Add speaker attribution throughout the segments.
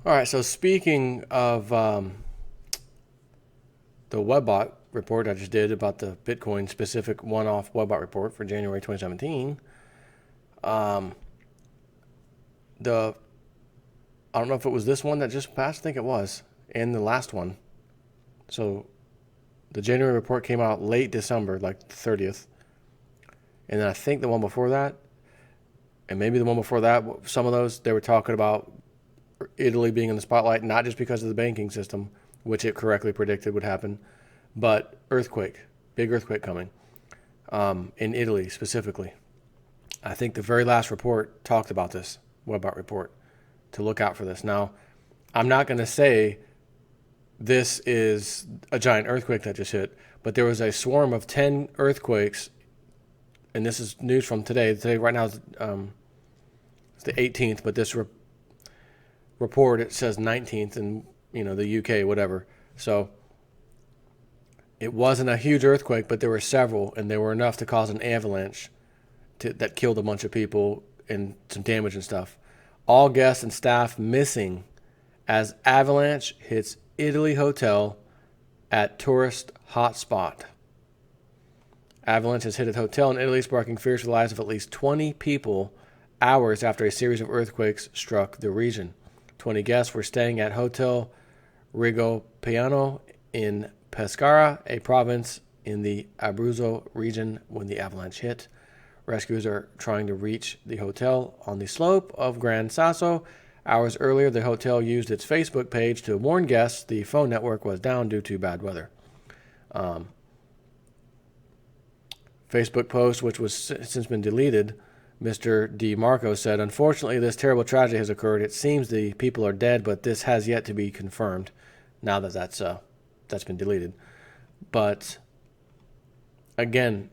Speaker 1: All right, so speaking of the Webbot report I just did about the Bitcoin specific one-off Webbot report for January 2017, um, the I don't know if it was this one that just passed. I think it was, and the last one. So the January report came out late December, like the 30th, and then I think the one before that, and maybe the one before that, some of those they were talking about Italy being in the spotlight, not just because of the banking system, which it correctly predicted would happen, but big earthquake coming in Italy specifically. I think the very last report talked about this, Webbot report, to look out for this. Now, I'm not going to say this is a giant earthquake that just hit, but there was a swarm of 10 earthquakes, and this is news from today. Today, right now, is it's the 18th, but this report, it says 19th in, the UK, whatever. So it wasn't a huge earthquake, but there were several, and they were enough to cause an avalanche that killed a bunch of people and some damage and stuff. All guests and staff missing as avalanche hits Italy hotel at tourist hotspot. Avalanche has hit a hotel in Italy, sparking fears for the lives of at least 20 people hours after a series of earthquakes struck the region. 20 guests were staying at Hotel Rigopiano in Pescara, a province in the Abruzzo region, when the avalanche hit. Rescuers are trying to reach the hotel on the slope of Gran Sasso. Hours earlier, the hotel used its Facebook page to warn guests the phone network was down due to bad weather. Facebook post, which was since been deleted, Mr. DiMarco said, "Unfortunately, this terrible tragedy has occurred. It seems the people are dead, but this has yet to be confirmed." Now that that's been deleted. But again,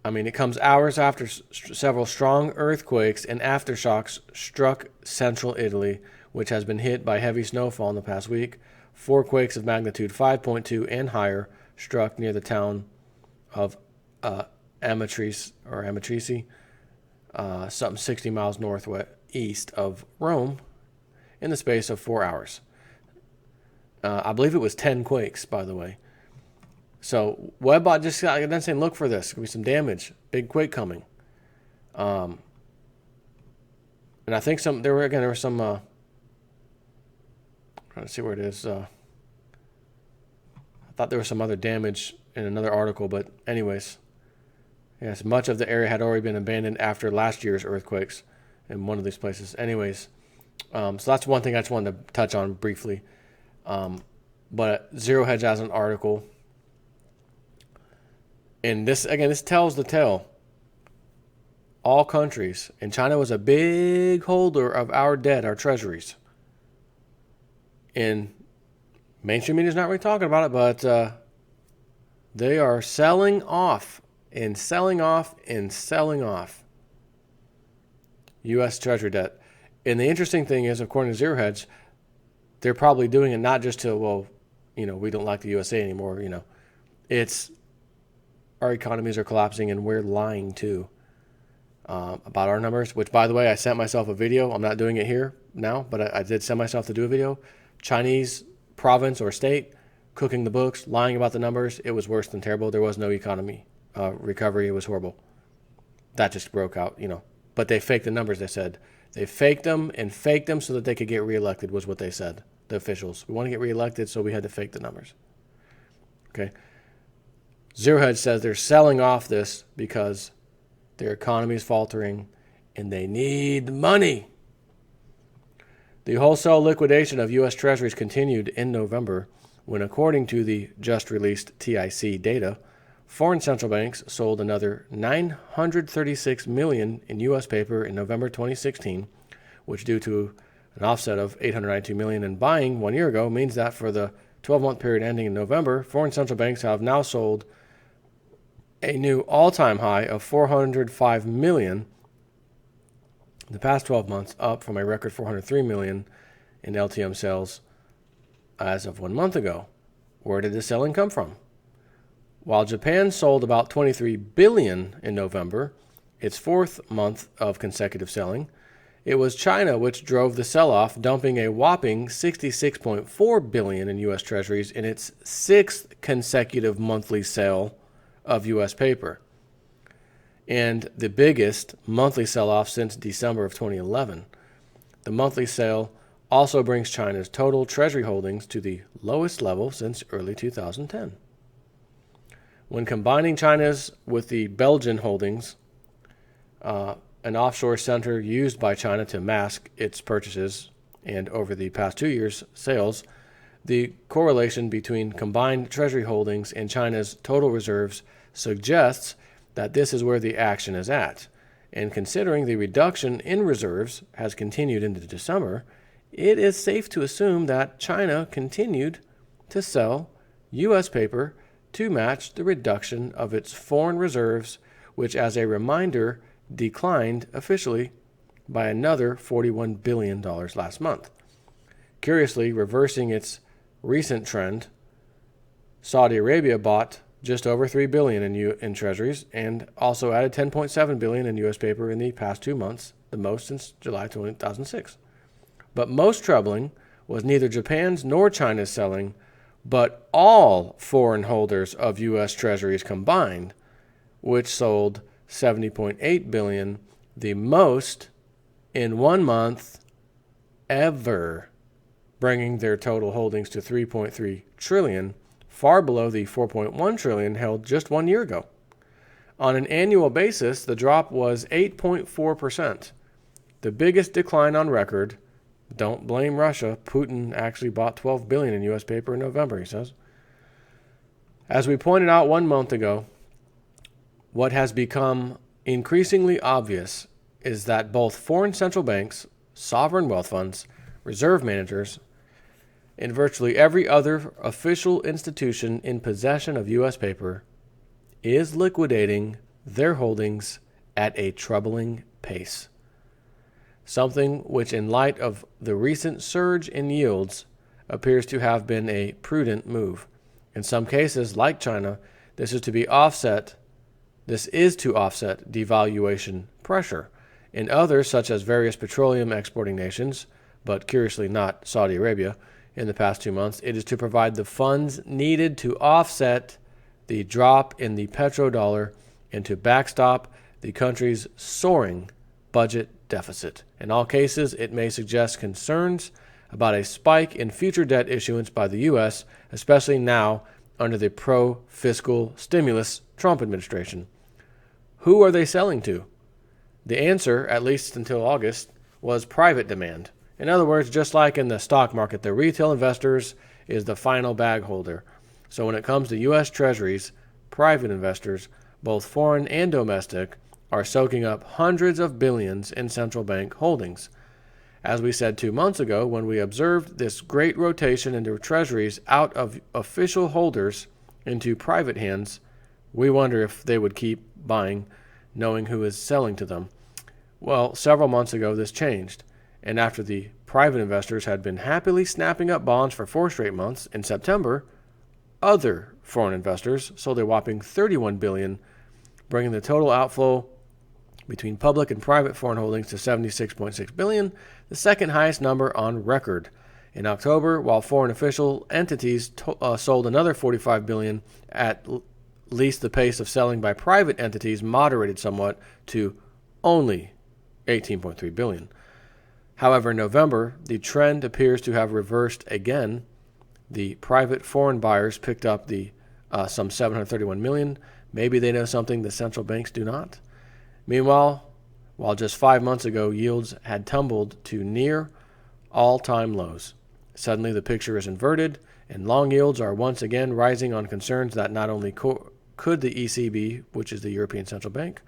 Speaker 1: it comes hours after several strong earthquakes and aftershocks struck central Italy, which has been hit by heavy snowfall in the past week. 4 quakes of magnitude 5.2 and higher struck near the town of Amatrice, something 60 miles northeast of Rome, in the space of 4 hours. I believe it was 10 quakes, by the way. So Webbot just got done saying, look for this. Could be some damage. Big quake coming. And I think there were some, trying to see where it is. I thought there was some other damage in another article, but anyways. Yes, much of the area had already been abandoned after last year's earthquakes in one of these places. Anyways, so that's one thing I just wanted to touch on briefly. But Zero Hedge has an article. And this tells the tale. All countries, and China was a big holder of our debt, our treasuries. And mainstream media is not really talking about it, but they are selling off and selling off and selling off U.S. Treasury debt. And the interesting thing is, according to Zero Hedge, they're probably doing it not just to, we don't like the USA anymore, It's our economies are collapsing and we're lying too about our numbers, which, by the way, I sent myself a video. I'm not doing it here now, but I did send myself to do a video. Chinese province or state cooking the books, lying about the numbers. It was worse than terrible. There was no economy recovery. It was horrible. That just broke out, But they faked the numbers, they said. They faked them so that they could get reelected, was what they said, the officials. We want to get reelected, so we had to fake the numbers. Okay. Zero Hedge says they're selling off this because their economy is faltering and they need money. The wholesale liquidation of U.S. Treasuries continued in November when, according to the just-released TIC data, foreign central banks sold another $936 million in U.S. paper in November 2016, which, due to an offset of $892 million in buying 1 year ago, means that for the 12-month period ending in November, foreign central banks have now sold a new all-time high of $405 million in the past 12 months, up from a record $403 million in LTM sales as of 1 month ago. Where did the selling come from? While Japan sold about $23 billion in November, its fourth month of consecutive selling, It was China which drove the sell-off, dumping a whopping $66.4 billion in U.S. Treasuries in its sixth consecutive monthly sale of U.S. paper, and the biggest monthly sell-off since December of 2011. The monthly sale also brings China's total Treasury holdings to the lowest level since early 2010. When combining China's with the Belgian holdings, an offshore center used by China to mask its purchases and over the past 2 years' sales, the correlation between combined Treasury holdings and China's total reserves suggests that this is where the action is at. And considering the reduction in reserves has continued into December, it is safe to assume that China continued to sell U.S. paper to match the reduction of its foreign reserves, which, as a reminder, declined officially by another $41 billion last month. Curiously, reversing its recent trend, Saudi Arabia bought just over $3 billion in treasuries and also added $10.7 billion in U.S. paper in the past 2 months, the most since July 2006. But most troubling was neither Japan's nor China's selling, but all foreign holders of U.S. treasuries combined, which sold $70.8 billion, the most in 1 month ever, bringing their total holdings to $3.3 trillion, far below the $4.1 trillion held just 1 year ago. On an annual basis, the drop was 8.4%, the biggest decline on record. Don't blame Russia. Putin actually bought $12 billion in U.S. paper in November, he says. As we pointed out 1 month ago, what has become increasingly obvious is that both foreign central banks, sovereign wealth funds, reserve managers, and virtually every other official institution in possession of U.S. paper is liquidating their holdings at a troubling pace. Something which, in light of the recent surge in yields, appears to have been a prudent move. In some cases, like China, this is to offset devaluation pressure. In others, such as various petroleum exporting nations, but curiously not Saudi Arabia, in the past 2 months, it is to provide the funds needed to offset the drop in the petrodollar and to backstop the country's soaring budget deficit. In all cases, it may suggest concerns about a spike in future debt issuance by the U.S., especially now under the pro-fiscal stimulus Trump administration. Who are they selling to? The answer, at least until August, was private demand. In other words, just like in the stock market, the retail investors is the final bag holder. So when it comes to U.S. Treasuries, private investors, both foreign and domestic, are soaking up hundreds of billions in central bank holdings. As we said 2 months ago, when we observed this great rotation into treasuries out of official holders into private hands, we wonder if they would keep buying, knowing who is selling to them. Well, several months ago, this changed. And after the private investors had been happily snapping up bonds for 4 straight months, in September, other foreign investors sold a whopping $31 billion, bringing the total outflow between public and private foreign holdings to $76.6 billion, the second highest number on record. In October, while foreign official entities sold another $45 billion, at least the pace of selling by private entities moderated somewhat to only $18.3 billion. However, in November, the trend appears to have reversed again. The private foreign buyers picked up some $731 million. Maybe they know something the central banks do not. Meanwhile, while just 5 months ago yields had tumbled to near all-time lows, suddenly the picture is inverted, and long yields are once again rising on concerns that not only could the ECB, which is the European Central Bank,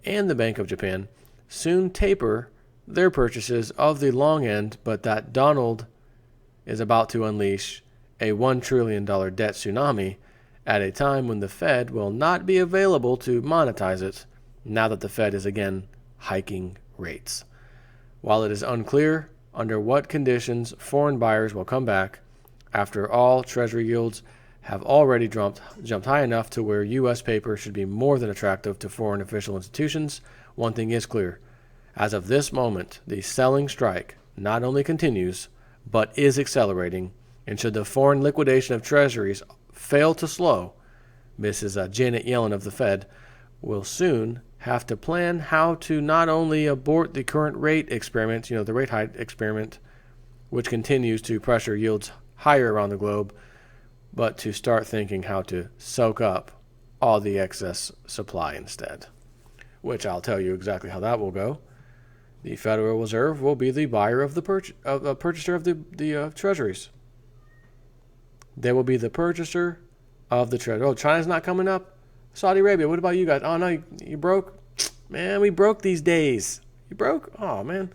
Speaker 1: and the Bank of Japan, soon taper their purchases of the long end, but that Donald is about to unleash a $1 trillion debt tsunami at a time when the Fed will not be available to monetize it, now that the Fed is again hiking rates. While it is unclear under what conditions foreign buyers will come back, after all, Treasury yields have already jumped high enough to where U.S. paper should be more than attractive to foreign official institutions. One thing is clear. As of this moment, the selling strike not only continues, but is accelerating, and should the foreign liquidation of treasuries fail to slow, Mrs. Janet Yellen of the Fed will soon have to plan how to not only abort the current rate experiment, the rate hike experiment, which continues to pressure yields higher around the globe, but to start thinking how to soak up all the excess supply instead, which I'll tell you exactly how that will go. The Federal Reserve will be the buyer of the purchaser of the treasuries. They will be the purchaser of the treasury. Oh, China's not coming up? Saudi Arabia, what about you guys? Oh, no, you broke? Man, we broke these days. You broke? Oh, man.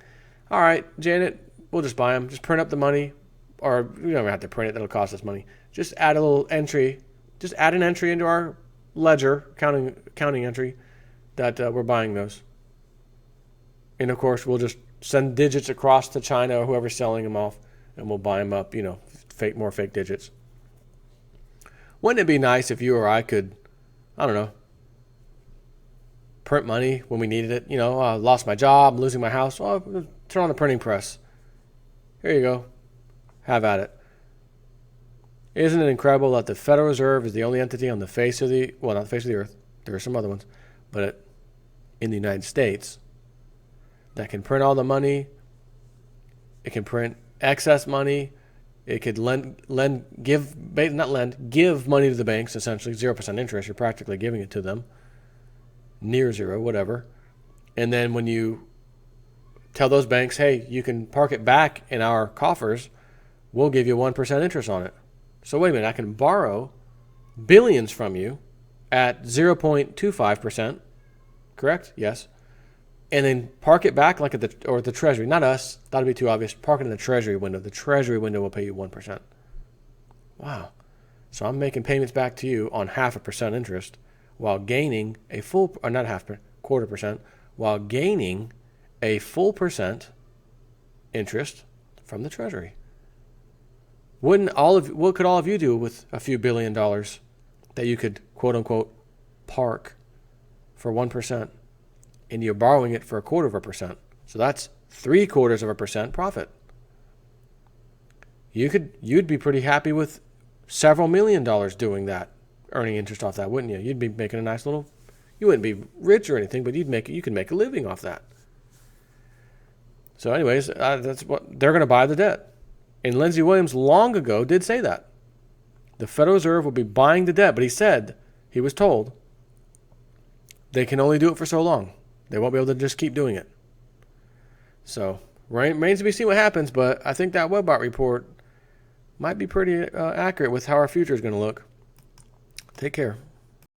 Speaker 1: All right, Janet, we'll just buy them. Just print up the money. Or we don't have to print it. That'll cost us money. Just add a little entry. Just add an entry into our ledger, counting entry, that we're buying those. And, of course, we'll just send digits across to China or whoever's selling them off, and we'll buy them up, more fake digits. Wouldn't it be nice if you or I could, I don't know, print money when we needed it? I lost my job, I'm losing my house. Well, turn on the printing press. Here you go. Have at it. Isn't it incredible that the Federal Reserve is the only entity on the face of the, well, not the face of the earth, there are some other ones, but in the United States, that can print all the money, it can print excess money, it could give money to the banks, essentially 0% interest. You're practically giving it to them, near zero, whatever. And then when you tell those banks, hey, you can park it back in our coffers, we'll give you 1% interest on it. So wait a minute, I can borrow billions from you at 0.25%, correct? Yes. And then park it back like at the Treasury. Not us. That'll be too obvious. Park it in the Treasury window. The Treasury window will pay you 1%. Wow. So I'm making payments back to you on 0.5% interest while gaining a full, or not 0.25%, while gaining a full percent interest from the Treasury. What could all of you do with a few $1 billion that you could, quote unquote, park for 1%? And you're borrowing it for 0.25%. So that's 0.75% profit. You'd be pretty happy with several $1 million doing that, earning interest off that, wouldn't you? You'd be making a nice little, you wouldn't be rich or anything, but you could make a living off that. So anyways, that's what they're going to buy the debt. And Lindsey Williams long ago did say that. The Federal Reserve will be buying the debt, but he was told, they can only do it for so long. They won't be able to just keep doing it. So, remains to be seen what happens, but I think that Webbot report might be pretty accurate with how our future is going to look. Take care.